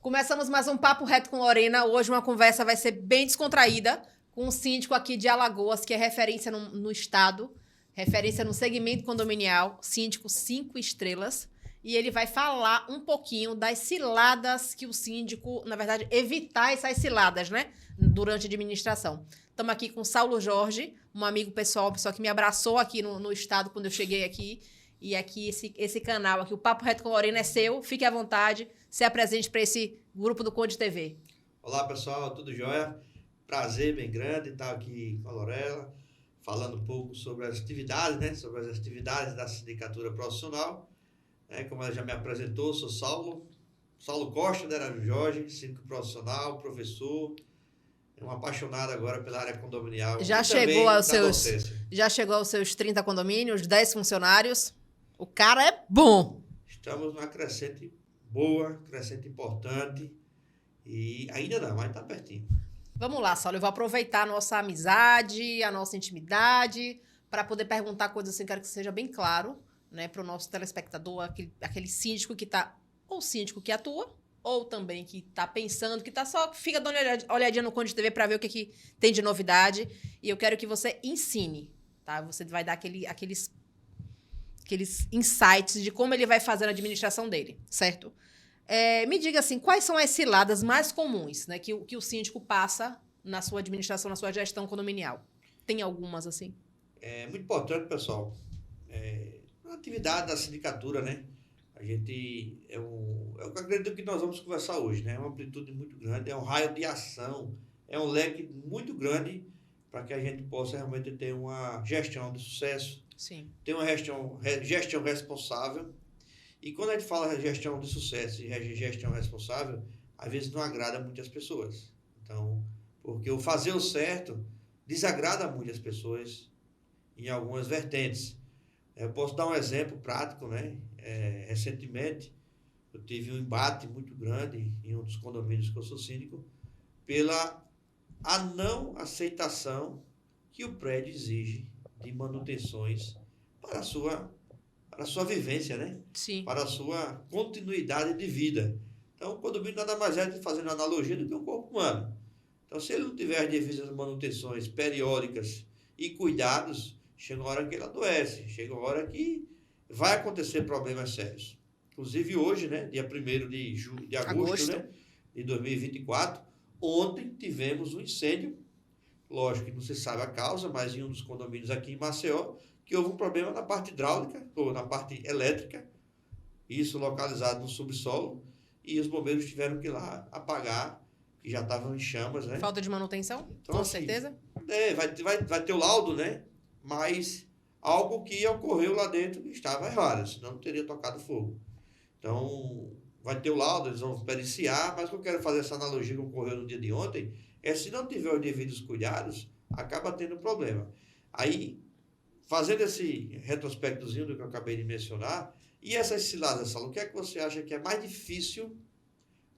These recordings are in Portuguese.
Começamos mais um Papo Reto com Lorena. Hoje uma conversa vai ser bem descontraída com um síndico aqui de Alagoas, que é referência no estado, referência no segmento condominial, síndico 5 estrelas. E ele vai falar um pouquinho das ciladas que o síndico, na verdade, evitar essas ciladas, né? Durante a administração. Estamos aqui com o Saulo Jorge, um amigo pessoal, pessoa que me abraçou aqui no estado quando eu cheguei aqui. E aqui, esse canal aqui, o Papo Reto com Lorena é seu. Fique à vontade, se apresente para esse grupo do Conde TV. Olá, pessoal, tudo jóia? Prazer bem grande estar aqui com a Lorena, falando um pouco sobre as atividades, né? Sobre as atividades da sindicatura profissional. Como ela já me apresentou, sou Saulo Costa, da Era Jorge, síndico profissional, professor, um apaixonado agora pela área condominial. Já chegou aos seus 30 condomínios, 10 funcionários. O cara é bom. Estamos numa crescente boa, crescente importante e ainda não, mas está pertinho. Vamos lá, Saulo, eu vou aproveitar a nossa amizade, a nossa intimidade, para poder perguntar coisas assim, quero que seja bem claro, né, para o nosso telespectador, aquele síndico que está, ou síndico que atua, ou também que está pensando, que fica dando uma olhadinha no Conde TV para ver o que tem de novidade. E eu quero que você ensine, tá? Você vai dar aqueles insights de como ele vai fazer a administração dele, certo? Me diga assim, quais são as ciladas mais comuns, né, que o síndico passa na sua administração, na sua gestão condominial? Tem algumas, assim? É muito importante, pessoal, a atividade da sindicatura, né? A gente, é o que eu acredito que nós vamos conversar hoje, né? É uma amplitude muito grande, é um raio de ação, é um leque muito grande para que a gente possa realmente ter uma gestão de sucesso. Sim. Ter uma gestão responsável. E quando a gente fala de gestão de sucesso e gestão responsável, às vezes não agrada muitas pessoas. Então, porque o fazer o certo desagrada muitas pessoas em algumas vertentes. Eu posso dar um exemplo prático, né? Recentemente, eu tive um embate muito grande em um dos condomínios que eu sou síndico pela a não aceitação que o prédio exige de manutenções para a sua vivência, né? Sim. Para a sua continuidade de vida. Então, o condomínio nada mais é de fazendo analogia do que um corpo humano. Então, se ele não tiver as devidas manutenções periódicas e cuidados, chega uma hora que ele adoece, chega uma hora que vai acontecer problemas sérios. Inclusive hoje, né, dia 1º de agosto. Né, de 2024, ontem tivemos um incêndio, lógico que não se sabe a causa, mas em um dos condomínios aqui em Maceió, que houve um problema na parte hidráulica, ou na parte elétrica, isso localizado no subsolo, e os bombeiros tiveram que ir lá apagar, que já estavam em chamas, né? Falta de manutenção? Então, com assim, certeza? Vai ter o laudo, né? Mas algo que ocorreu lá dentro estava errado, senão não teria tocado fogo. Então, vai ter o laudo, eles vão periciar, mas o que eu quero fazer essa analogia que ocorreu no dia de ontem, se não tiver os devidos cuidados, acaba tendo problema. Aí, fazendo esse retrospectozinho do que eu acabei de mencionar, e essas ciladas, Saulo, o que é que você acha que é mais difícil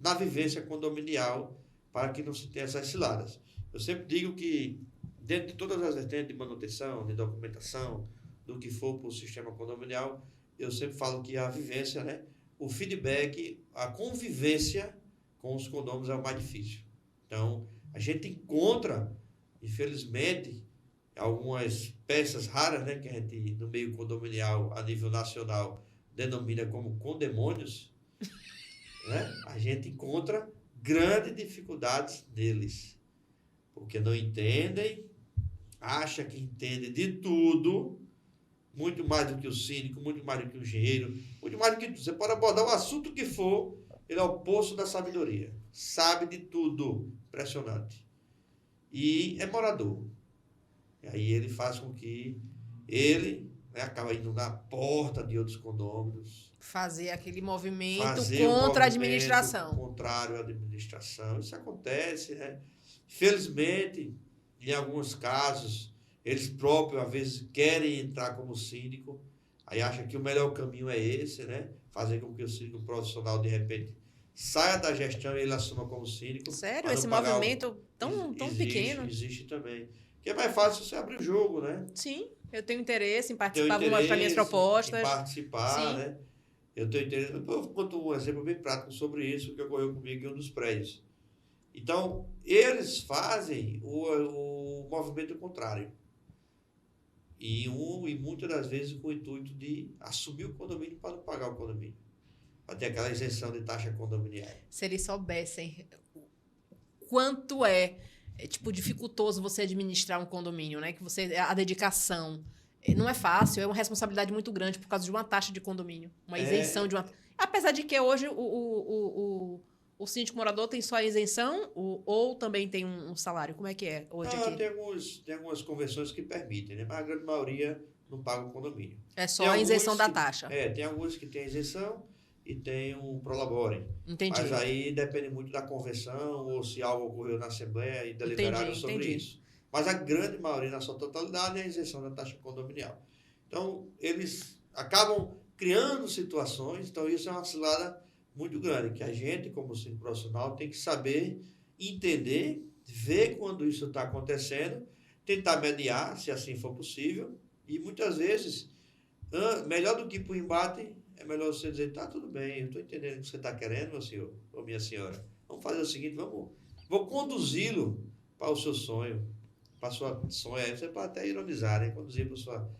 na vivência condominial para que não se tenha essas ciladas? Eu sempre digo que, dentro de todas as vertentes de manutenção, de documentação, do que for para o sistema condominial, eu sempre falo que a vivência, né, o feedback, a convivência com os condôminos é o mais difícil. Então, a gente encontra, infelizmente, algumas peças raras, né, que a gente, no meio condominial, a nível nacional, denomina como condemônios, né? A gente encontra grandes dificuldades neles, porque não entendem, acha que entende de tudo, muito mais do que o síndico, muito mais do que o engenheiro, muito mais do que tudo. Você pode abordar o assunto que for, ele é o poço da sabedoria, sabe de tudo, impressionante. E é morador. E aí ele faz com que ele, né, acaba indo na porta de outros condôminos. Fazer aquele movimento contra a administração. Contrário à administração. Isso acontece, né? Felizmente, em alguns casos, eles próprios, às vezes, querem entrar como síndico, aí acham que o melhor caminho é esse, né? Fazer com que o síndico profissional, de repente, saia da gestão e ele assuma como síndico. Sério? Esse movimento tão pequeno? Existe também. Porque é mais fácil você abrir o jogo, né? Sim, eu tenho interesse em participar, vou mostrar minhas propostas. Em participar, Sim. né? Eu tenho interesse. Eu conto um exemplo bem prático sobre isso que ocorreu comigo em um dos prédios. Então, eles fazem o movimento contrário. E muitas das vezes com o intuito de assumir o condomínio para não pagar o condomínio. Para ter aquela isenção de taxa condominial. Se eles soubessem quanto é tipo, dificultoso você administrar um condomínio, né? Que a dedicação não é fácil, é uma responsabilidade muito grande por causa de uma taxa de condomínio, uma isenção de uma... Apesar de que hoje o síndico morador tem só a isenção ou também tem um salário? Como é que é hoje aqui? Tem algumas convenções que permitem, né? Mas a grande maioria não paga o condomínio. É só a isenção da taxa. Tem alguns que tem isenção e tem um prolabore. Entendi. Mas aí depende muito da convenção ou se algo ocorreu na Assembleia e deliberaram sobre isso. Mas a grande maioria, na sua totalidade, é a isenção da taxa condominial. Então, eles acabam criando situações, então isso é uma cilada muito grande, que a gente, como síndico profissional, tem que saber entender, ver quando isso está acontecendo, tentar mediar, se assim for possível, e muitas vezes, melhor do que ir para o embate, é melhor você dizer, tá, tudo bem, eu estou entendendo o que você está querendo, meu senhor, ou minha senhora. Vamos fazer o seguinte, vou conduzi-lo para o seu sonho, para a sua sonho. Você pode até ironizar, né? Conduzir para a sua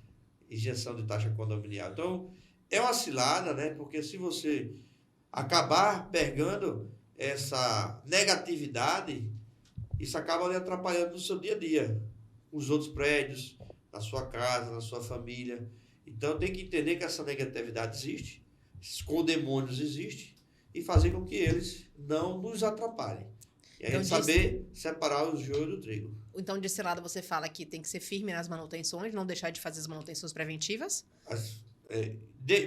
isenção de taxa condominial. Então, é uma cilada, né? Porque se você acabar pegando essa negatividade, isso acaba lhe atrapalhando no seu dia a dia, os outros prédios, na sua casa, na sua família. Então, tem que entender que essa negatividade existe, esses condemônios existem, e fazer com que eles não nos atrapalhem. E a gente saber separar o joio do trigo. Então, desse lado, você fala que tem que ser firme nas manutenções, não deixar de fazer as manutenções preventivas?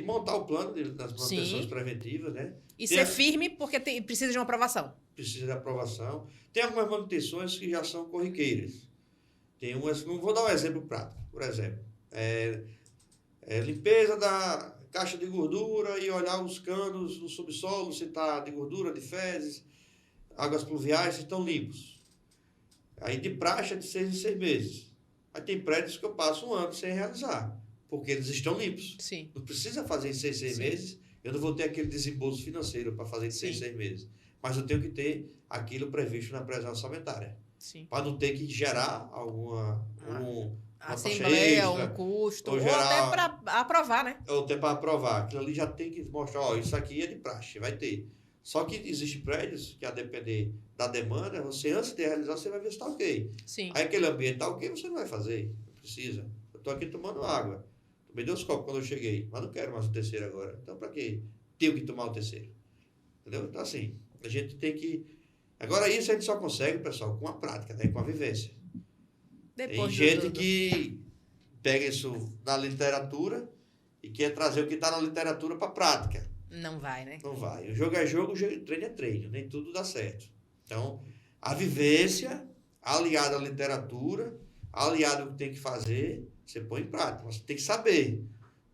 Montar o plano das manutenções preventivas, né? E ser firme porque precisa de uma aprovação. Precisa de aprovação. Tem algumas manutenções que já são corriqueiras. Tem umas, não vou dar um exemplo prático, por exemplo. Limpeza da caixa de gordura e olhar os canos no subsolo, se está de gordura, de fezes, águas pluviais, se estão limpos. Aí de praxe é de 6 em 6 meses. Aí tem prédios que eu passo 1 ano sem realizar, porque eles estão limpos. Sim. Não precisa fazer em 6 em 6 meses, eu não vou ter aquele desembolso financeiro para fazer em 6 em 6 meses. Mas eu tenho que ter aquilo previsto na previsão orçamentária. Para não ter que gerar alguma assembleia, um custo, ou até para aprovar, né? Ou até para aprovar. Aquilo ali já tem que mostrar, isso aqui é de praxe, vai ter. Só que existem prédios que, a depender da demanda, você, antes de realizar, você vai ver se está ok. Sim. Aí aquele ambiente está ok, você não vai fazer. Não precisa. Eu estou aqui tomando água. Tomei 2 copos quando eu cheguei, mas não quero mais o terceiro agora. Então, para que tenho que tomar o terceiro? Entendeu? Então, assim, a gente tem que... Agora, isso a gente só consegue, pessoal, com a prática, né? Com a vivência. Tem gente que pega isso na literatura e quer trazer o que está na literatura para a prática. Não vai, né? Não vai. O jogo é jogo, o treino é treino. Nem tudo dá certo. Então, a vivência, aliada à literatura, aliada ao que tem que fazer, você põe em prática. Mas você tem que saber.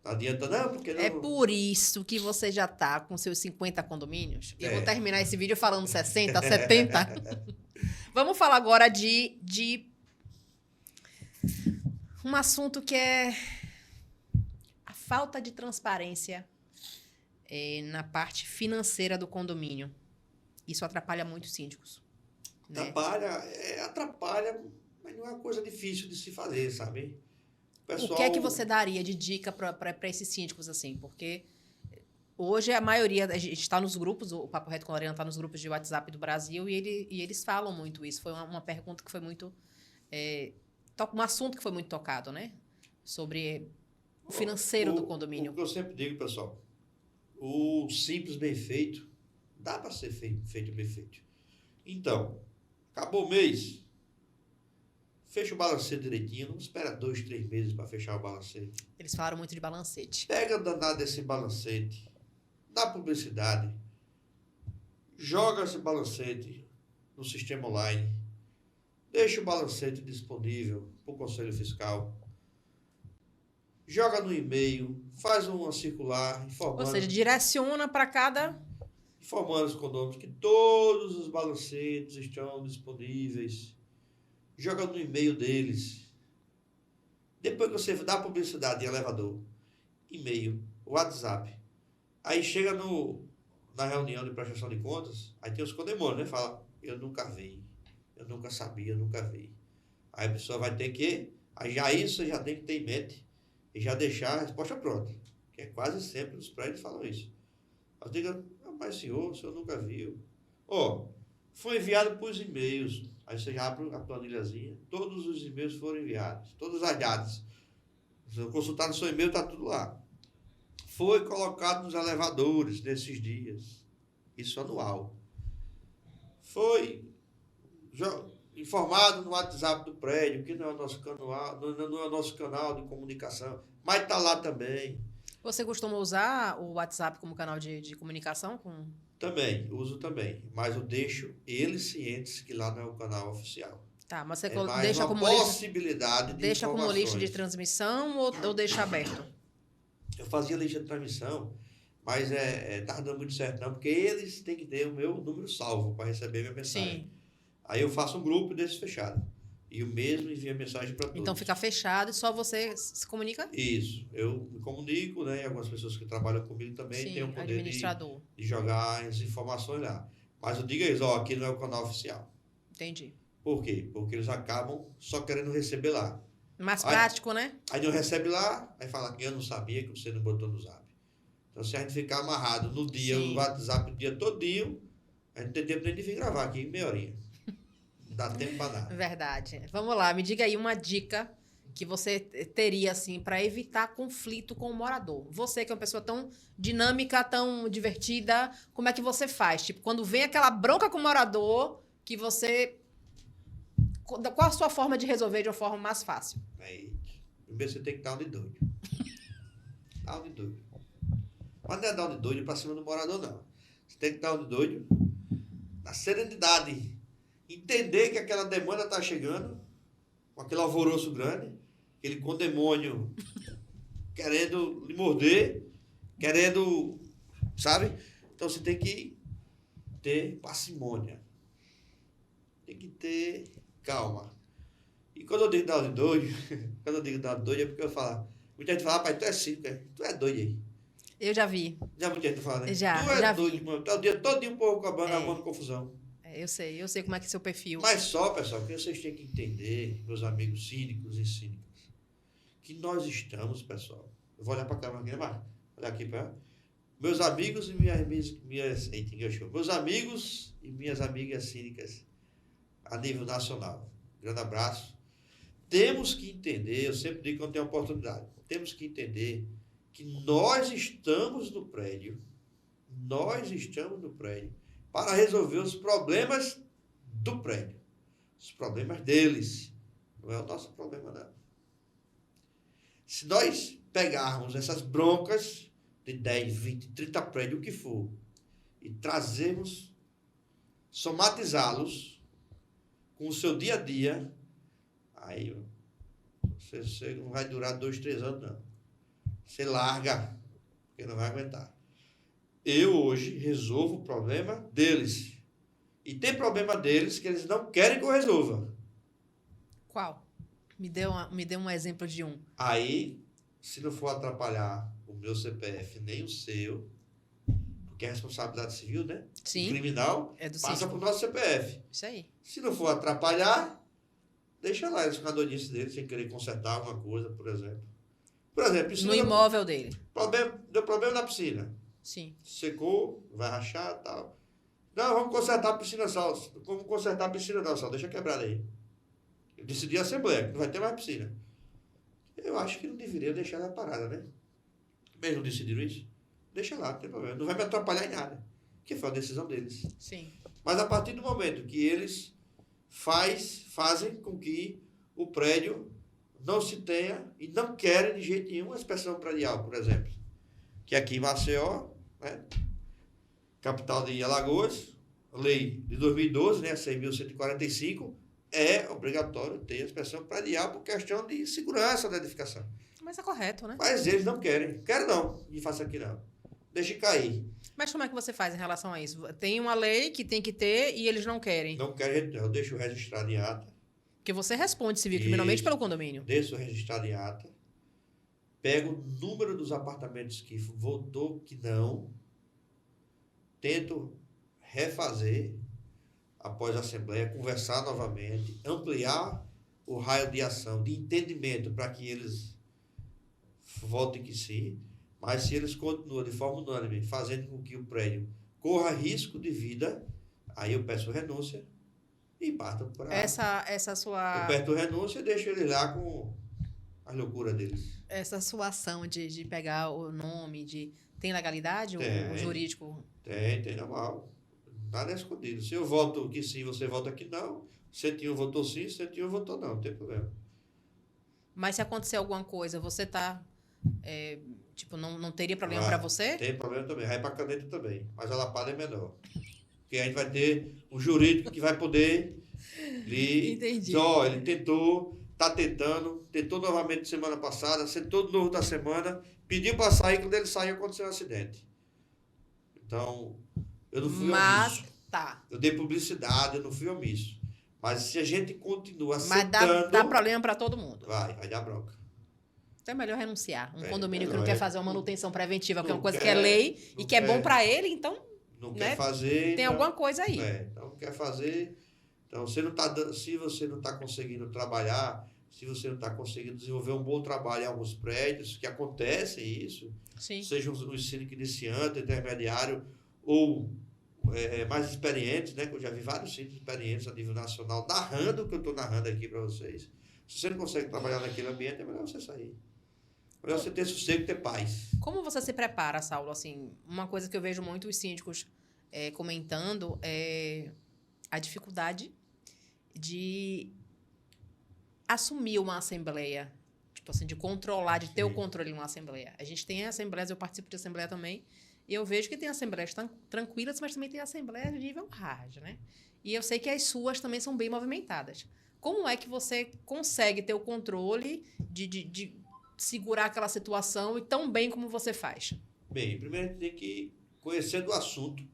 Não adianta não, porque não... É por isso que você já está com seus 50 condomínios. Eu vou terminar esse vídeo falando 60, 70. Vamos falar agora de um assunto que é a falta de transparência na parte financeira do condomínio. Isso atrapalha muito os síndicos. Atrapalha, mas não é uma coisa difícil de se fazer, sabe? O que é que você daria de dica para esses síndicos, assim? Porque hoje a maioria, a gente está nos grupos, o Papo Reto com Lorena está nos grupos de WhatsApp do Brasil e eles falam muito isso. Foi uma pergunta que foi muito... um assunto que foi muito tocado, né? Sobre o financeiro do condomínio. O que eu sempre digo, pessoal, o simples bem feito, dá para ser feito bem feito. Então, acabou o mês, fecha o balancete direitinho, não espera 2, 3 meses para fechar o balancete. Eles falaram muito de balancete. Pega danado desse balancete, dá publicidade, joga esse balancete no sistema online, deixa o balancete disponível para o Conselho Fiscal. Joga no e-mail, faz uma circular informando. Ou seja, direciona para cada informando os condôminos que todos os balancetes estão disponíveis. Joga no e-mail deles. Depois que você dá publicidade em elevador, e-mail, WhatsApp, aí chega na reunião de prestação de contas, aí tem os condemônios, né? Fala, eu nunca vi, eu nunca sabia, eu nunca vi. Aí a pessoa vai ter que, aí já isso você já tem que ter em mente e já deixar a resposta pronta. Que é quase sempre os prédios falam isso. Eu digo, mas senhor, o senhor nunca viu. Foi enviado por e-mails. Aí você já abre a planilhazinha, todos os e-mails foram enviados, todos os dados. Se eu consultar no seu e-mail, está tudo lá. Foi colocado nos elevadores nesses dias. Isso anual. Foi informado no WhatsApp do prédio, que não é o nosso canal, não é o nosso canal de comunicação, mas está lá também. Você costuma usar o WhatsApp como canal de comunicação? Também, uso também. Mas eu deixo eles cientes que lá não é o canal oficial. Tá, mas você mais deixa uma como possibilidade de deixa como lista de informações. transmissão ou deixa aberto? Eu fazia lista de transmissão, mas tá dando muito certo não, porque eles têm que ter o meu número salvo para receber minha mensagem. Sim. Aí eu faço um grupo desses fechado. E o mesmo envia mensagem para todos. Então fica fechado e só você se comunica? Isso. Eu me comunico, né? E algumas pessoas que trabalham comigo também Sim, têm o poder administrador. de jogar as informações lá. Mas eu digo a eles, aqui não é o canal oficial. Entendi. Por quê? Porque eles acabam só querendo receber lá. Mais prático, né? Aí não recebe lá, aí fala que eu não sabia que você não botou no zap. Então se a gente ficar amarrado no dia, Sim. no WhatsApp o dia todinho, a gente não tem tempo nem de vir gravar aqui em meia horinha. Não dá tempo para nada. Verdade. Vamos lá, me diga aí uma dica que você teria, assim, para evitar conflito com o morador. Você que é uma pessoa tão dinâmica, tão divertida, como é que você faz? Tipo, quando vem aquela bronca com o morador, que você... Qual a sua forma de resolver de uma forma mais fácil? Aí, primeiro você tem que dar um de doido. Dar um de doido. Mas não é dar um de doido para cima do morador, não. Você tem que dar um de doido na serenidade. Entender que aquela demanda está chegando, com aquele alvoroço grande, aquele condemônio querendo lhe morder, querendo, sabe? Então você tem que ter parcimônia. Tem que ter calma. E quando eu digo dar de doido, quando eu digo dar de doido é porque eu falo, muita gente fala, rapaz, tu é cínico, tu é doido aí. Eu já vi. Já muita gente fala, né? Já, tu é já doido, vi. mano. Tá o dia todinho um pouco arrumando confusão. Eu sei como é que é seu perfil. Mas só, pessoal, que vocês têm que entender, meus amigos cínicos e cínicas, que nós estamos, pessoal. Eu vou olhar para a câmera aqui, né, Marcos? Olha aqui para meus amigos e meus amigos e minhas amigas cínicas a nível nacional. Grande abraço. Temos que entender, eu sempre digo quando tem oportunidade, temos que entender que nós estamos no prédio para resolver os problemas do prédio. Os problemas deles. Não é o nosso problema, não. Se nós pegarmos essas broncas de 10, 20, 30 prédios, o que for, e trazermos, somatizá-los com o seu dia a dia, aí você não vai durar 2, 3 anos, não. Você larga, porque não vai aguentar. Eu hoje resolvo o problema deles. E tem problema deles que eles não querem que eu resolva. Qual? Me dê um exemplo de um. Aí, se não for atrapalhar o meu CPF nem o seu, porque é responsabilidade civil, né? Sim. Criminal, É do passa síndico. para o nosso CPF. Isso aí. Se não for atrapalhar, deixa lá eles com a doidice deles, sem querer consertar alguma coisa, por exemplo. Por exemplo, No imóvel dele. Deu problema na piscina. Sim. Secou, vai rachar e tal. Não, vamos consertar a piscina só. Vamos consertar a piscina não, só deixa quebrada aí. Eu decidi a Assembleia, que não vai ter mais piscina. Eu acho que não deveria deixar ela parada, né? Mesmo decidiram isso, deixa lá, não tem problema. Não vai me atrapalhar em nada. Que foi a decisão deles. Sim. Mas a partir do momento que eles fazem com que o prédio não se tenha e não querem de jeito nenhum a inspeção predial, por exemplo. Que aqui em Maceió, né, capital de Alagoas, lei de 2012, né, 6.145, é obrigatório ter a inspeção predial por questão de segurança da edificação. Mas é correto, né? Mas eles não querem. Quero não, e faça aqui não. Deixe cair. Mas como é que você faz em relação a isso? Tem uma lei que tem que ter e eles não querem. Não quero, eu deixo registrado em ata. Porque você responde civil e criminalmente pelo condomínio. Deixo registrado em ata. Pego o número dos apartamentos que votou que não. Tento refazer após a Assembleia, conversar novamente, ampliar o raio de ação, de entendimento para que eles votem que sim. Mas se eles continuam de forma unânime fazendo com que o prédio corra risco de vida, aí eu peço renúncia e parto para... Essa sua... Eu peço renúncia e deixo ele lá com a loucura deles. Essa sua ação de pegar o nome, tem legalidade? O jurídico? Tem normal. Nada é escondido. Se eu voto que sim, você vota que não. 101 votou sim, 101 votou não tem problema. Mas se acontecer alguma coisa, você tá... não teria problema para você? Tem problema também. Vai para caneta também. Mas a lapada é menor. Porque a gente vai ter um jurídico que vai poder Entendi. Ele tentou novamente semana passada, sentou de novo da semana, pediu para sair, quando ele saiu aconteceu um acidente. Então, eu não fui omisso. Tá. Eu dei publicidade, eu não fui omisso. Mas se a gente continua Mas sentando... dá problema para todo mundo. Vai dar bronca. Então é melhor renunciar. Um condomínio que não quer fazer uma manutenção preventiva, que é uma coisa quer, que é lei e que é bom para ele, então... Não quer fazer... Tem alguma coisa aí. Então não quer fazer... Então, se você não está conseguindo trabalhar, se você não está conseguindo desenvolver um bom trabalho em alguns prédios, que acontece isso, Sim. seja um síndico iniciante, intermediário ou mais experientes, né? Que eu já vi vários síndicos experientes a nível nacional, narrando o que eu estou narrando aqui para vocês. Se você não consegue trabalhar naquele ambiente, é melhor você sair. É melhor você ter sossego e ter paz. Como você se prepara, Saulo? Assim, uma coisa que eu vejo muito os síndicos comentando é a dificuldade de assumir uma assembleia, tipo assim, de controlar, de ter o controle numa assembleia. A gente tem assembleias, eu participo de assembleia também, e eu vejo que tem assembleias tranquilas, mas também tem assembleias de nível hard, né? E eu sei que as suas também são bem movimentadas. Como é que você consegue ter o controle de segurar aquela situação e tão bem como você faz? Bem, primeiro a gente tem que conhecer do assunto,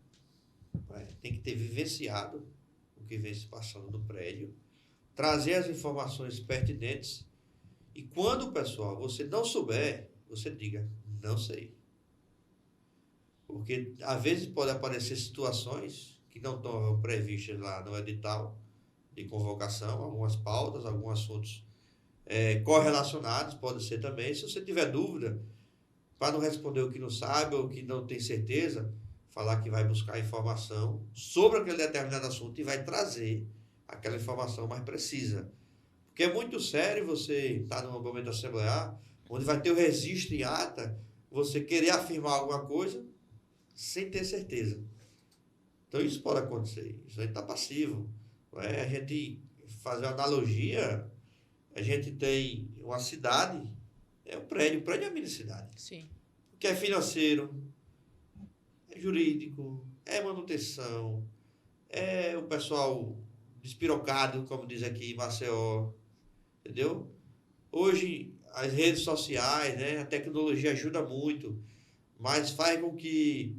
tem que ter vivenciado o que vem se passando no prédio, trazer as informações pertinentes e quando, pessoal, você não souber, você diga, não sei. Porque, às vezes, pode aparecer situações que não estão previstas lá no edital de convocação, algumas pautas, alguns assuntos correlacionados, pode ser também. Se você tiver dúvida, para não responder o que não sabe ou que não tem certeza, falar que vai buscar informação sobre aquele determinado assunto e vai trazer aquela informação mais precisa. Porque é muito sério você estar num momento assemblear, onde vai ter o registro em ata, você querer afirmar alguma coisa sem ter certeza. Então isso pode acontecer. Isso aí está passivo. A gente fazer uma analogia, a gente tem uma cidade, o prédio é a minha cidade. Sim. Que é financeiro, é jurídico, é manutenção, é o pessoal despirocado, como diz aqui em Maceió, entendeu? Hoje, as redes sociais, né, a tecnologia ajuda muito, mas faz com que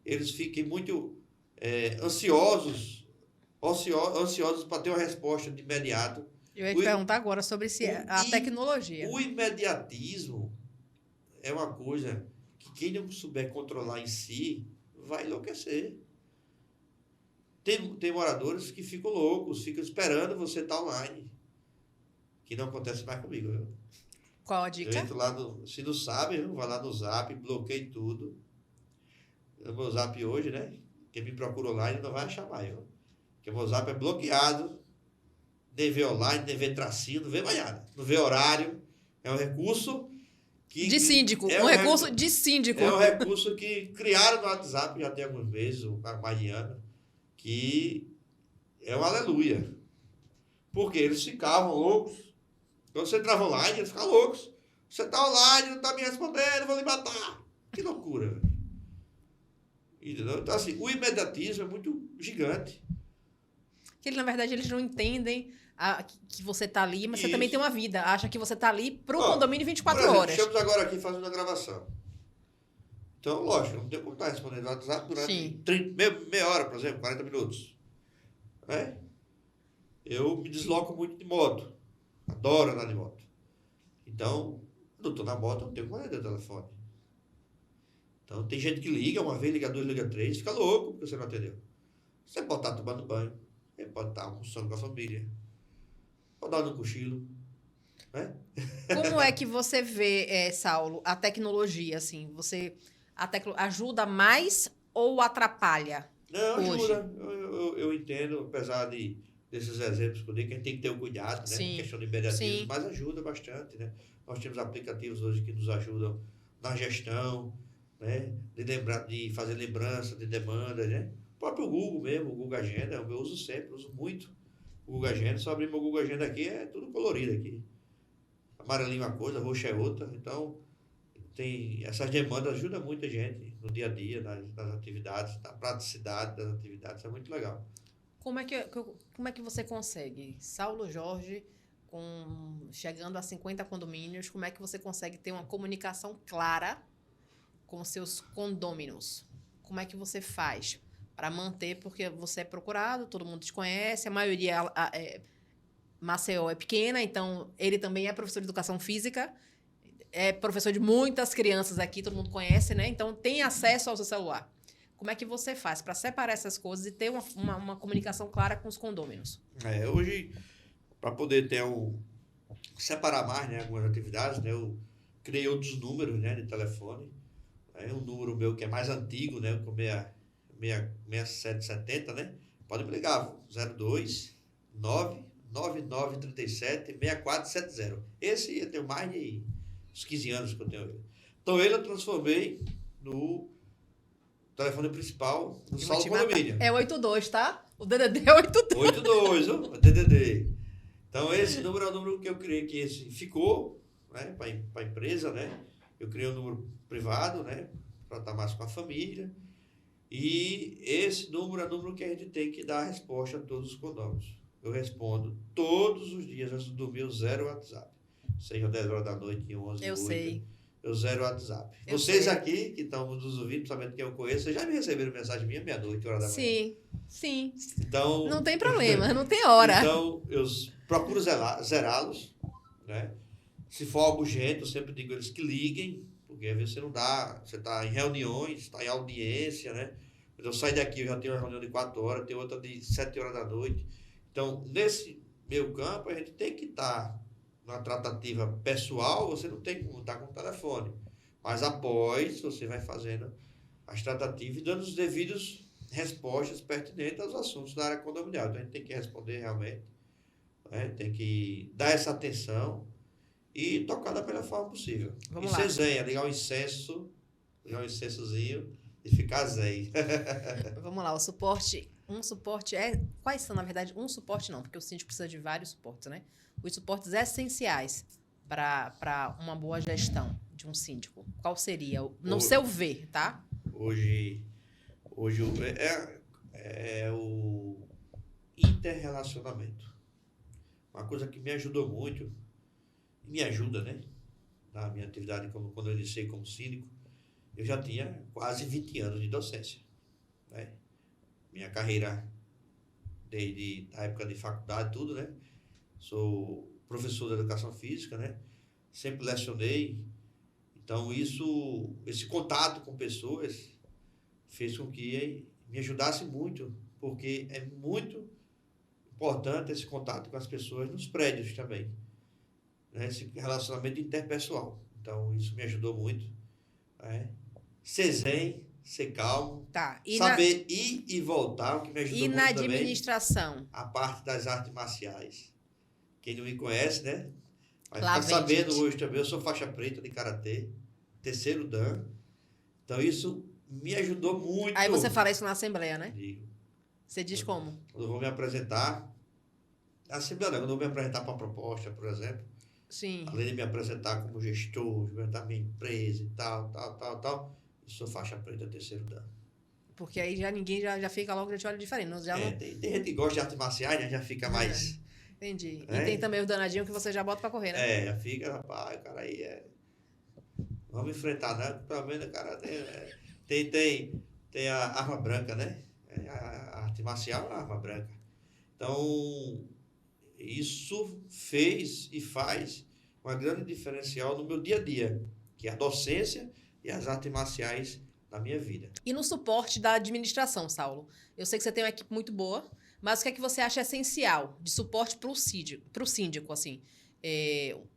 eles fiquem muito ansiosos para ter uma resposta de imediato. Eu ia te perguntar agora sobre a tecnologia. O imediatismo é uma coisa que quem não souber controlar em si vai enlouquecer. Tem moradores que ficam loucos, ficam esperando você estar online. Que não acontece mais comigo. Viu? Qual a dica? Eu entro lá se não sabe, vai lá no Zap, bloqueio tudo. O meu Zap hoje, né? Quem me procura online não vai achar mais. Viu? Porque o meu Zap é bloqueado. Nem vê online, nem vê tracinho, não vê mais nada. Não vê horário. É um recurso de síndico. Recurso de síndico. É um recurso que criaram no WhatsApp já tem alguns meses, mais de ano, que é um aleluia. Porque eles ficavam loucos. Quando você entrava online, eles ficavam loucos. Você está online, não está me respondendo, vou lhe matar. Que loucura, velho. Entendeu? Então, assim, o imediatismo é muito gigante. Que na verdade, eles não entendem que você está ali, mas você também tem uma vida. Acha que você está ali para o condomínio 24 horas. Estamos agora aqui fazendo a gravação. Então, lógico, eu não tenho como estar respondendo o WhatsApp durante Sim. meia hora, por exemplo, 40 minutos. Né? Eu me desloco muito de moto. Adoro andar de moto. Então, quando eu estou na moto, eu não tenho como atender o telefone. Então, tem gente que liga, uma vez, liga duas, liga três, fica louco porque você não atendeu. Você pode estar tomando banho, você pode estar almoçando com a família, pode dar um cochilo, né? Como é que você vê, Saulo, a tecnologia, assim? Ajuda mais ou atrapalha Não, hoje? ajuda. Eu entendo, apesar desses exemplos que eu dei, que a gente tem que ter o cuidado, né? Sim, Questão de imediatismo, sim. mas ajuda bastante, né? Nós temos aplicativos hoje que nos ajudam na gestão, né? De fazer lembrança de demandas, né? O próprio Google mesmo, o Google Agenda, eu uso sempre, uso muito o Google Agenda. Só abrir meu Google Agenda aqui, é tudo colorido aqui. Amarelinho uma coisa, roxo é outra. Então, essas demandas ajudam muita gente no dia a dia, nas atividades, na praticidade das atividades. É muito legal. Como é que você consegue? Saulo Jorge, chegando a 50 condomínios, como é que você consegue ter uma comunicação clara com seus condôminos? Como é que você faz para manter? Porque você é procurado, todo mundo te conhece, a maioria Maceió é pequena, então ele também é professor de educação física, é professor de muitas crianças aqui, todo mundo conhece, né? Então tem acesso ao seu celular. Como é que você faz para separar essas coisas e ter uma comunicação clara com os condôminos? Hoje, para poder separar mais, né, algumas atividades, né, eu criei outros números, né, de telefone. Um número meu que é mais antigo, né, com 6770, né? Pode me ligar, 02 99937 6470. Esse eu tenho mais de uns 15 anos que eu tenho ele. Então ele eu transformei no telefone principal do Saulo Condomínio. É 82, tá? O DDD é 82. 82, o DDD. Então esse número é o número que eu criei, que esse ficou, né, para a empresa, né? Eu criei um número privado, né, para estar mais com a família. E esse número é o número que a gente tem que dar a resposta a todos os condôminos. Eu respondo todos os dias, antes de dormir, eu zero WhatsApp. Seja 10 horas da noite, 11, Eu 8. sei. Eu zero WhatsApp. Eu Vocês sei. aqui, que estão nos ouvindo, principalmente quem eu conheço, vocês já me receberam mensagem minha meia-noite, hora da manhã. Sim, sim. Então, não tem problema, não tem hora. Então, eu procuro zerá-los, né? Se for algo urgente, eu sempre digo a eles que liguem, porque às vezes você não dá, você está em reuniões, está em audiência, né? Quando eu saio daqui, eu já tenho uma reunião de 4 horas, tenho outra de 7 horas da noite. Então, nesse meio campo, a gente tem que estar na tratativa pessoal, você não tem como estar com o telefone. Mas após, você vai fazendo as tratativas e dando os devidos respostas pertinentes aos assuntos da área condominial. Então, a gente tem que responder realmente, né? Tem que dar essa atenção e tocar da melhor forma possível. Vamos e lá. ser zen, ligar um incensozinho e ficar zen. Vamos lá, um suporte quais são, na verdade, um suporte não, porque o síndico precisa de vários suportes, né? Os suportes essenciais para uma boa gestão de um síndico. Qual seria? No seu ver, tá? Hoje é o interrelacionamento. Uma coisa que me ajudou muito, me ajuda, né? Na minha atividade, quando eu iniciei como síndico, eu já tinha quase 20 anos de docência, né? Minha carreira, desde a época de faculdade, tudo, né? Sou professor de educação física, né? Sempre lecionei. Então, esse contato com pessoas fez com que me ajudasse muito, porque é muito importante esse contato com as pessoas nos prédios também, né? Esse relacionamento interpessoal. Então, isso me ajudou muito, né? Ser zen, ser calmo, Tá. saber ir e voltar, o que me ajudou muito também. E na administração? A parte das artes marciais. Quem não me conhece, né? Vai Lá ficar vem, sabendo gente. hoje também, eu sou faixa preta de karatê, 3º dan. Então isso me ajudou muito. Aí você fala isso na Assembleia, né? Digo. Você diz como? Quando eu vou me apresentar, na Assembleia, quando eu vou me apresentar para uma proposta, por exemplo, Sim. além de me apresentar como gestor, apresentar minha empresa e tal, eu sou faixa preta, 3º dan. Porque aí ninguém já fica logo, já te olha diferente. Não, Tem gente que gosta de artes marciais, né? Já fica mais... Entendi. É? E tem também os danadinhos que você já bota pra correr, né? Já fica, rapaz, o cara aí Vamos enfrentar, né? Pelo menos, cara, tem a arma branca, né? A arte marcial é a arma branca. Então, isso fez e faz uma grande diferencial no meu dia a dia, que é a docência e as artes marciais na minha vida. E no suporte da administração, Saulo? Eu sei que você tem uma equipe muito boa, mas o que é que você acha essencial de suporte para o síndico, assim?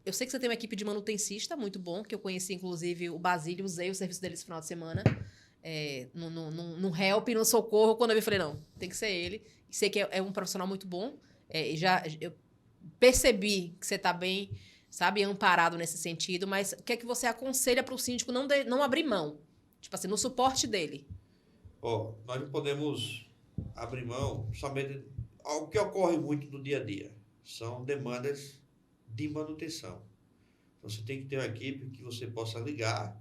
Eu sei que você tem uma equipe de manutencista muito bom, que eu conheci, inclusive, o Basílio, usei o serviço dele esse final de semana, no help, no socorro, quando eu vi, falei, não, tem que ser ele. Sei que é um profissional muito bom, eu percebi que você está bem, sabe, amparado nesse sentido, mas o que é que você aconselha para o síndico não abrir mão? Tipo assim, no suporte dele. Nós não podemos abrir mão somente ao que ocorre muito no dia a dia. São demandas de manutenção. Então, você tem que ter uma equipe que você possa ligar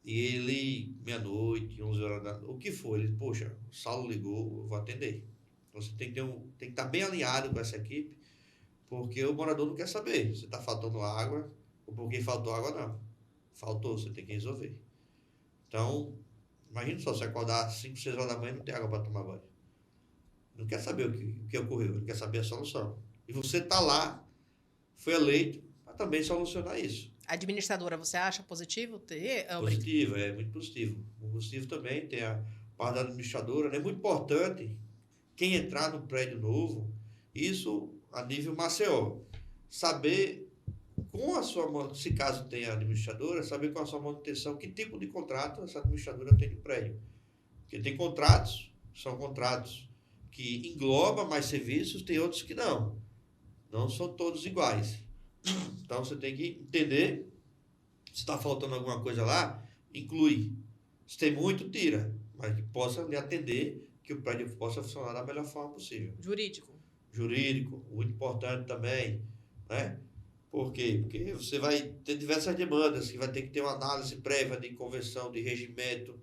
e ele, meia-noite, 11 horas da noite, o que for, ele, poxa, o Saulo ligou, eu vou atender. Então, você tem que estar bem alinhado com essa equipe, porque o morador não quer saber se está faltando água ou porque faltou água, não. Faltou, você tem que resolver. Então, imagina só, você acordar às 5, 6 horas da manhã e não tem água para tomar banho. Não quer saber o que ocorreu, ele quer saber a solução. E você está lá, foi eleito, para também solucionar isso. Administradora, você acha positivo ter? Positivo, é muito positivo. O positivo também tem a parte da administradora, né? É muito importante quem entrar no prédio novo, isso a nível Maceió, saber com a sua, se caso tenha administradora, saber com a sua manutenção que tipo de contrato essa administradora tem de prédio. Porque tem contratos, são contratos que englobam mais serviços, tem outros que não. Não são todos iguais. Então você tem que entender se está faltando alguma coisa lá, inclui. Se tem muito, tira. Mas que possa lhe atender, que o prédio possa funcionar da melhor forma possível. Jurídico, muito importante também, né? Por quê? Porque você vai ter diversas demandas, que vai ter que ter uma análise prévia de convenção, de regimento,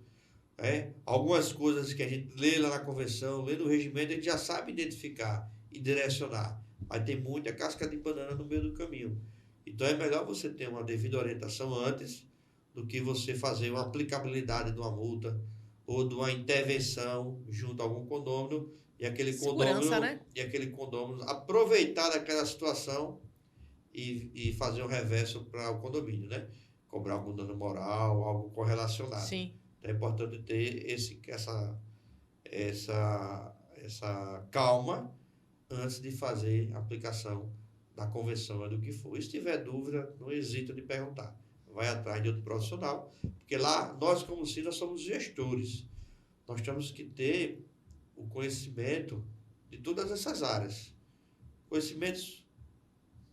né? Algumas coisas que a gente lê lá na convenção, lê no regimento, a gente já sabe identificar e direcionar. Mas tem muita casca de banana no meio do caminho. Então é melhor você ter uma devida orientação antes do que você fazer uma aplicabilidade de uma multa ou de uma intervenção junto a algum condômino e aquele condômino, né? E aquele condômino aproveitar daquela situação e fazer um reverso para o condomínio, né? Cobrar algum dano moral, algo correlacionado. Sim. Então é importante ter essa calma antes de fazer a aplicação da convenção do que for. E se tiver dúvida, não hesita de perguntar. Vai atrás de outro profissional, porque lá, nós como CINA somos gestores. Nós temos que ter o conhecimento de todas essas áreas. Conhecimentos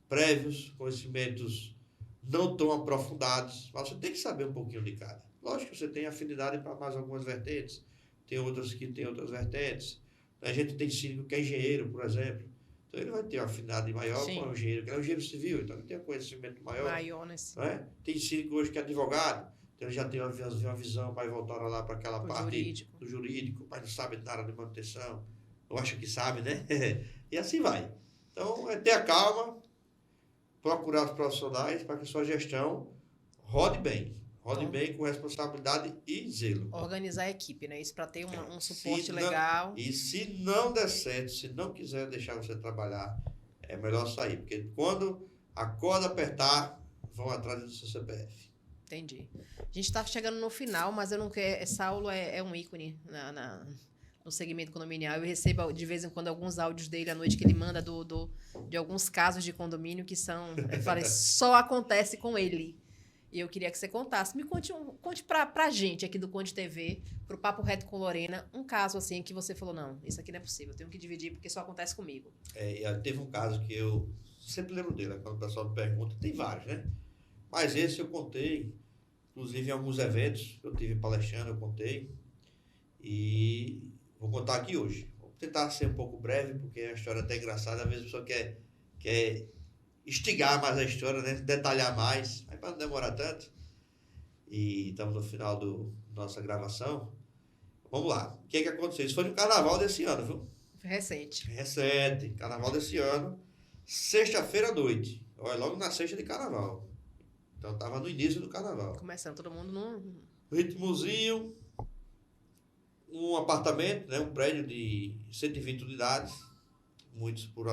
prévios, conhecimentos não tão aprofundados, mas você tem que saber um pouquinho de cada. Lógico que você tem afinidade para mais algumas vertentes, tem outras que tem outras vertentes. A gente tem síndico que é engenheiro, por exemplo. Então ele vai ter uma afinidade maior com o engenheiro, que é um engenheiro civil, então ele tem um conhecimento maior. Nesse... Né? Tem síndico hoje que é advogado, então ele já tem uma visão mais voltada lá para aquela parte do jurídico, mas não sabe nada de manutenção, ou acha que sabe, né? E assim vai. Então é ter a calma, procurar os profissionais para que sua gestão rode bem. Rode bem com responsabilidade e zelo. Organizar a equipe, né? Isso para ter um suporte legal. E se não der certo, se não quiser deixar você trabalhar, é melhor sair. Porque quando a corda apertar, vão atrás do seu CPF. Entendi. A gente está chegando no final, mas eu não quero... Saulo é um ícone no segmento condominial. Eu recebo, de vez em quando, alguns áudios dele à noite que ele manda de alguns casos de condomínio que são... Eu falei, só acontece com ele. E eu queria que você contasse. Me conte pra gente aqui do Conde TV, pro Papo Reto com Lorena, um caso assim que você falou, não, isso aqui não é possível, eu tenho que dividir porque só acontece comigo. Teve um caso que eu sempre lembro dele, quando o pessoal me pergunta, tem vários, né? Mas esse eu contei, inclusive em alguns eventos, eu tive palestrando, eu contei, e vou contar aqui hoje. Vou tentar ser um pouco breve, porque a história é até engraçada, às vezes a pessoa quer instigar mais a história, né? Detalhar mais, aí para não demorar tanto. E estamos no final da nossa gravação. Vamos lá. O que aconteceu? Isso foi no carnaval desse ano, viu? Recente, carnaval desse ano, sexta-feira à noite. Olha, logo na sexta de carnaval. Então estava no início do carnaval. Começando, todo mundo no... Ritmozinho, um apartamento, né? Um prédio de 120 unidades, muitos por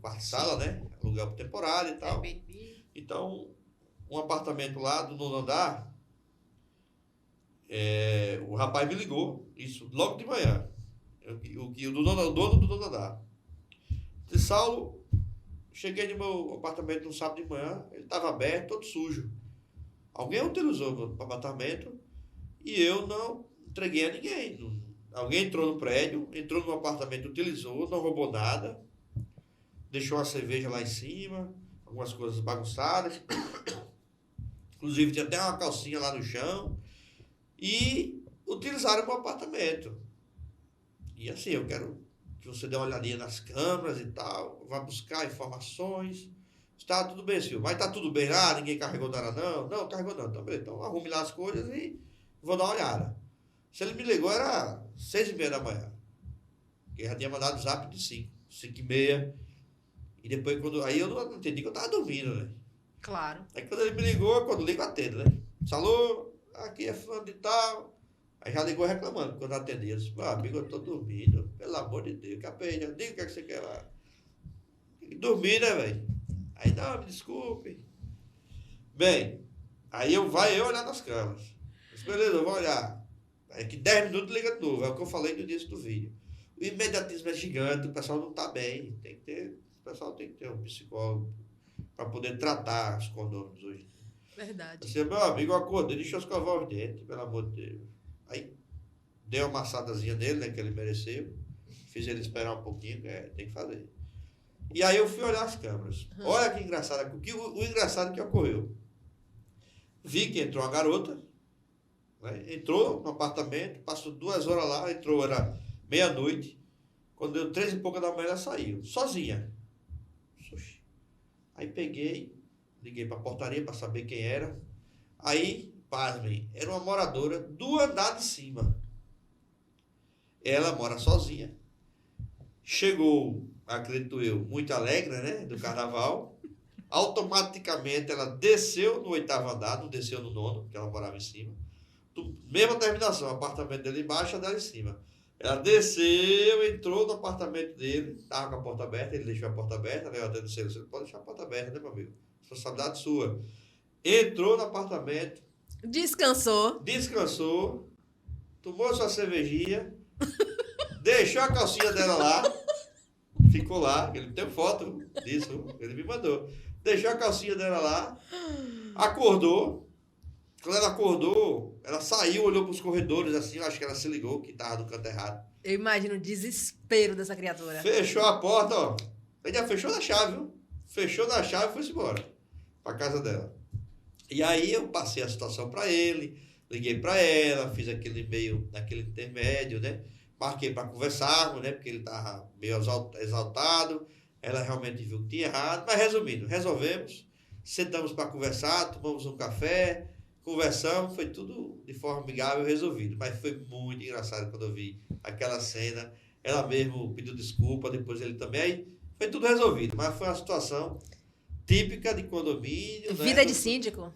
quarto-sala, né? Aluguel por temporada e tal. Então, um apartamento lá do nono andar, o rapaz me ligou, isso logo de manhã, o dono do nono andar. Disse, Saulo, cheguei no meu apartamento no sábado de manhã, ele estava aberto, todo sujo. Alguém utilizou o apartamento e eu não entreguei a ninguém. Alguém entrou no prédio, entrou no apartamento, utilizou, não roubou nada, deixou a cerveja lá em cima, algumas coisas bagunçadas. Inclusive tinha até uma calcinha lá no chão. E utilizaram o meu apartamento. E assim, eu quero que você dê uma olhadinha nas câmeras e tal, vá buscar informações. Está tudo bem, senhor. Mas está tudo bem lá, ninguém carregou nada não? Não, carregou não. Então, beleza. Então arrume lá as coisas e vou dar uma olhada. Se ele me ligou, era 6h30 da manhã. Porque já tinha mandado zap de 5h30. E depois, aí eu não entendi que eu estava dormindo, né? Claro. Aí quando ele me ligou, quando ligo, eu atendo, né? Alô, aqui é fulano de tal. Aí já ligou reclamando quando eu atendi. Eu disse, meu amigo, eu tô dormindo. Pelo amor de Deus, que a pena. Diga o que é que você quer lá. Dormir, né, velho? Aí, não, me desculpe. Bem, aí eu olhar nas câmeras. Eu disse, beleza, eu vou olhar. Aí que 10 minutos liga de novo. É o que eu falei no início do vídeo. O imediatismo é gigante, o pessoal não tá bem. O pessoal tem que ter um psicólogo para poder tratar os condôminos hoje. Verdade. Você, meu amigo, eu acordei, deixa eu escovar os dentes, pelo amor de Deus. Aí, dei uma massadazinha nele, né, que ele mereceu. Fiz ele esperar um pouquinho, tem que fazer. E aí eu fui olhar as câmeras. Olha que engraçado, o engraçado que ocorreu. Vi que entrou uma garota, né, entrou no apartamento, passou 2 horas lá, era meia-noite. Quando deu 3 e pouca da manhã, ela saiu, sozinha. Aí liguei para a portaria para saber quem era. Aí, pasmem, era uma moradora do andar de cima. Ela mora sozinha. Chegou, acredito eu, muito alegre, né, do carnaval. Automaticamente ela desceu no 8º andar, não desceu no 9º, porque ela morava em cima. Mesma terminação, o apartamento dele embaixo, a dela em cima. Ela desceu, entrou no apartamento dele, estava com a porta aberta, ele deixou a porta aberta, né? Eu até disse, você não pode deixar a porta aberta, né, meu amigo? Responsabilidade sua. Entrou no apartamento. Descansou, tomou sua cervejinha, deixou a calcinha dela lá, ficou lá, ele tem foto disso, ele me mandou. Deixou a calcinha dela lá, acordou. Quando ela acordou, ela saiu, olhou para os corredores assim, eu acho que ela se ligou que estava no canto errado. Eu imagino o desespero dessa criatura. Fechou a porta, ó. Ele já fechou na chave, viu? Fechou na chave e foi-se embora para casa dela. E aí eu passei a situação para ele, liguei para ela, fiz aquele e-mail naquele intermédio, né? Marquei para conversarmos, né? Porque ele estava meio exaltado. Ela realmente viu que tinha errado. Mas resumindo, resolvemos. Sentamos para conversar, tomamos um café, conversamos, foi tudo de forma amigável resolvido. Mas foi muito engraçado quando eu vi aquela cena. Ela mesmo pediu desculpa, depois ele também. Aí foi tudo resolvido. Mas foi uma situação típica de condomínio. Vida, né? De síndico.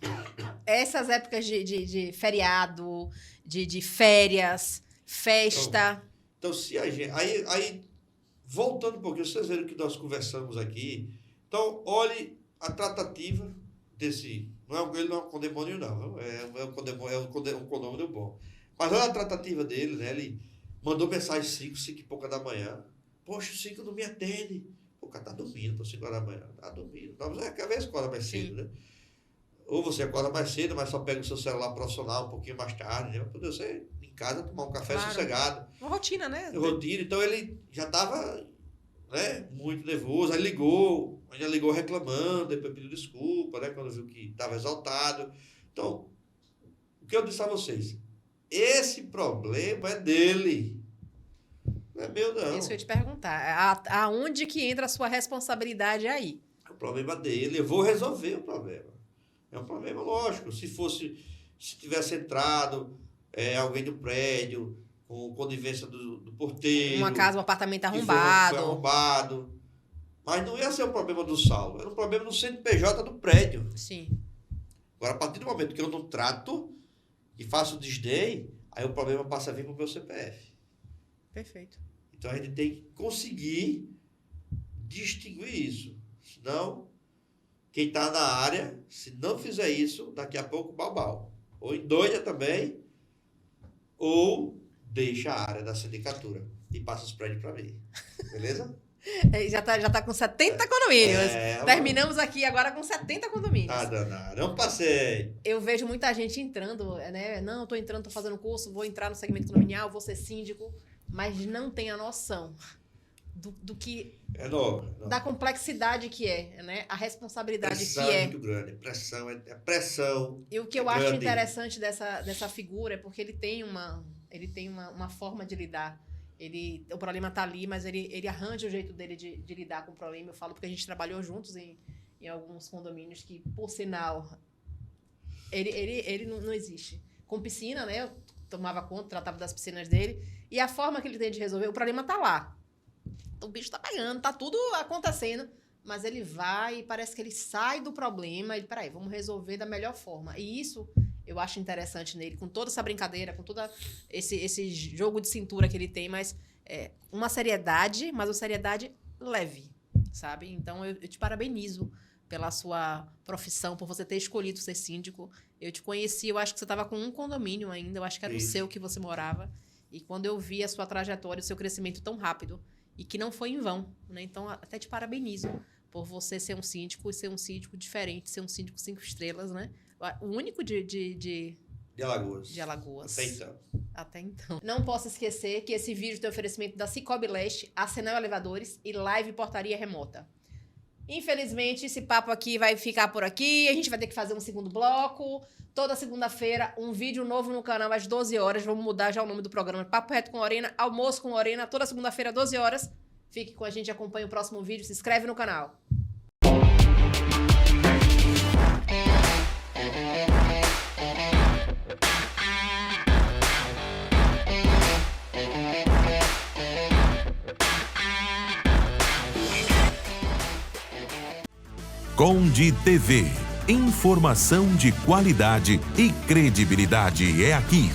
Essas épocas de feriado, de férias, festa. Então, se a gente. Aí, voltando um pouquinho, vocês viram que nós conversamos aqui. Então, olhe a tratativa desse. Ele não é um condemônio, não. É um condômino bom. Mas olha a tratativa dele, né? Ele mandou mensagem 5 e pouca da manhã. Poxa, o 5 não me atende. O cara tá dormindo por 5 horas da manhã. Tá dormindo. Não, você quer ver a escola mais cedo, né? Ou você acorda mais cedo, mas só pega o seu celular profissional um pouquinho mais tarde, né? Pra poder você em casa tomar um café sossegado. Uma rotina, né? Rotina. Então ele já estava, né, muito nervoso. Aí ligou reclamando, depois pediu desculpa, né? Quando viu que estava exaltado. Então, o que eu disse a vocês? Esse problema é dele. Não é meu, não. Isso que eu ia te perguntar. Aonde que entra a sua responsabilidade aí? É o problema dele. Eu vou resolver o problema. É um problema lógico. Se tivesse entrado alguém do prédio, com conivência do porteiro. Uma casa, um apartamento arrombado. Foi arrombado. Mas não ia ser um problema do Saulo. Era um problema do CNPJ do prédio. Sim. Agora, a partir do momento que eu não trato e faço o desdém, aí o problema passa a vir para o meu CPF. Perfeito. Então, a gente tem que conseguir distinguir isso. Senão, quem está na área, se não fizer isso, daqui a pouco, balbal. Ou endoida também, ou deixa a área da sindicatura e passa os prédios para mim. Beleza? Já tá com 70 condomínios. É, Terminamos aqui agora com 70 condomínios. Tá danado. Não passei. Eu vejo muita gente entrando, né? Não, tô entrando, tô fazendo curso, vou entrar no segmento condominial, vou ser síndico, mas não tem a noção do que... É novo. Da complexidade que é, né? A responsabilidade Pressão que é. muito grande. Pressão, é pressão. E o que eu acho interessante dessa figura é porque ele tem uma forma de lidar. O problema tá ali, mas ele arranja o jeito dele de lidar com o problema. Eu falo porque a gente trabalhou juntos em alguns condomínios que, por sinal, ele não existe. Com piscina, né? Eu tomava conta, tratava das piscinas dele. E a forma que ele tem de resolver, o problema tá lá. O bicho tá pegando, tá tudo acontecendo. Mas ele vai e parece que ele sai do problema. Ele, peraí, vamos resolver da melhor forma. E isso eu acho interessante nele, com toda essa brincadeira, com todo esse jogo de cintura que ele tem, mas uma seriedade, mas uma seriedade leve, sabe? Então, eu te parabenizo pela sua profissão, por você ter escolhido ser síndico. Eu te conheci, eu acho que você estava com um condomínio ainda, eu acho que era o seu que você morava. E quando eu vi a sua trajetória, o seu crescimento tão rápido, e que não foi em vão, né? Então, até te parabenizo por você ser um síndico e ser um síndico diferente, ser um síndico 5 estrelas, né? O único de Alagoas. De Alagoas. Até então. Até então. Não posso esquecer que esse vídeo tem oferecimento da Cicobi Leste, Arsenal Elevadores e Live Portaria Remota. Infelizmente, esse papo aqui vai ficar por aqui. A gente vai ter que fazer um segundo bloco. Toda segunda-feira, um vídeo novo no canal às 12 horas. Vamos mudar já o nome do programa. Papo Reto com Lorena, Almoço com Lorena. Toda segunda-feira, 12 horas. Fique com a gente, acompanhe o próximo vídeo. Se inscreve no canal. Conde TV. Informação de qualidade e credibilidade é aqui.